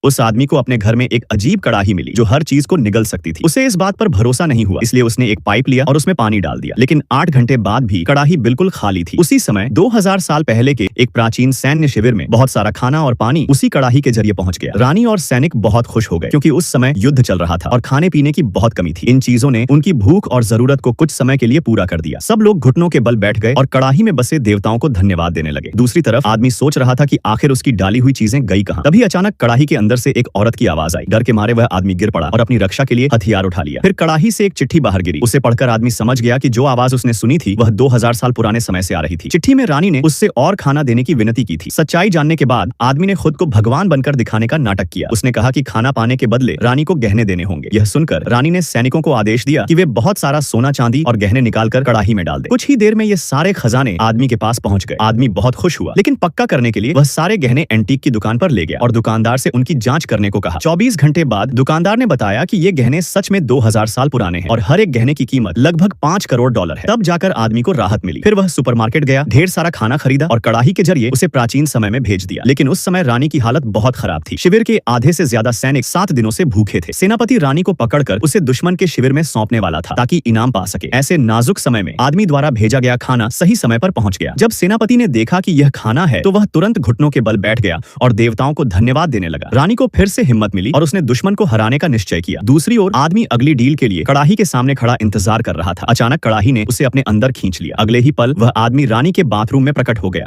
उस आदमी को अपने घर में एक अजीब कड़ाही मिली जो हर चीज को निगल सकती थी। उसे इस बात पर भरोसा नहीं हुआ, इसलिए उसने एक पाइप लिया और उसमें पानी डाल दिया। लेकिन 8 घंटे बाद भी कड़ाही बिल्कुल खाली थी। उसी समय 2000 साल पहले के एक प्राचीन सैन्य शिविर में बहुत सारा खाना और पानी उसी कड़ाही के जरिए पहुंच गया। रानी और सैनिक बहुत खुश हो गए क्योंकि उस समय युद्ध चल रहा था और खाने पीने की बहुत कमी थी। इन चीजों ने उनकी भूख और जरूरत को कुछ समय के लिए पूरा कर दिया। सब लोग घुटनों के बल बैठ गए और कड़ाही में बसे देवताओं को धन्यवाद देने लगे। दूसरी तरफ आदमी सोच रहा था कि आखिर उसकी डाली हुई चीजें गई कहां। तभी अचानक कड़ाही के अंदर से एक औरत की आवाज आई। डर के मारे वह आदमी गिर पड़ा और अपनी रक्षा के लिए हथियार उठा लिया। फिर कड़ाही से एक चिट्ठी बाहर गिरी। उसे पढ़कर आदमी समझ गया कि जो आवाज उसने सुनी थी वह 2000 साल पुराने समय से आ रही थी। चिट्ठी में रानी ने उससे और खाना देने की विनती की थी। सच्चाई जानने के बाद आदमी ने खुद को भगवान बनकर दिखाने का नाटक किया। उसने कहा कि खाना पाने के बदले रानी को गहने देने होंगे। यह सुनकर रानी ने सैनिकों को आदेश दिया कि वे बहुत सारा सोना चांदी और गहने निकालकर कड़ाही में डाल दें। कुछ ही देर में ये सारे खजाने आदमी के पास पहुंच गए। आदमी बहुत खुश हुआ, लेकिन पक्का करने के लिए वह सारे गहने एंटीक की दुकान पर ले गया और दुकानदार से उनकी जांच करने को कहा। 24 घंटे बाद दुकानदार ने बताया कि ये गहने सच में 2000 साल पुराने हैं और हर एक गहने की कीमत लगभग 5 करोड़ डॉलर है। तब जाकर आदमी को राहत मिली। फिर वह सुपरमार्केट गया, ढेर सारा खाना खरीदा और कड़ाही के जरिए उसे प्राचीन समय में भेज दिया। लेकिन उस समय रानी की हालत बहुत खराब थी। शिविर के आधे से ज्यादा सैनिक 7 दिनों से भूखे थे। सेनापति रानी को पकड़कर उसे दुश्मन के शिविर में सौंपने वाला था ताकि इनाम पा सके। ऐसे नाजुक समय में आदमी द्वारा भेजा गया खाना सही समय पर पहुंच गया। जब सेनापति ने देखा कि यह खाना है तो वह तुरंत घुटनों के बल बैठ गया और देवताओं को धन्यवाद देने लगा। रानी को फिर से हिम्मत मिली और उसने दुश्मन को हराने का निश्चय किया। दूसरी ओर आदमी अगली डील के लिए कड़ाही के सामने खड़ा इंतजार कर रहा था। अचानक कड़ाही ने उसे अपने अंदर खींच लिया। अगले ही पल वह आदमी रानी के बाथरूम में प्रकट हो गया।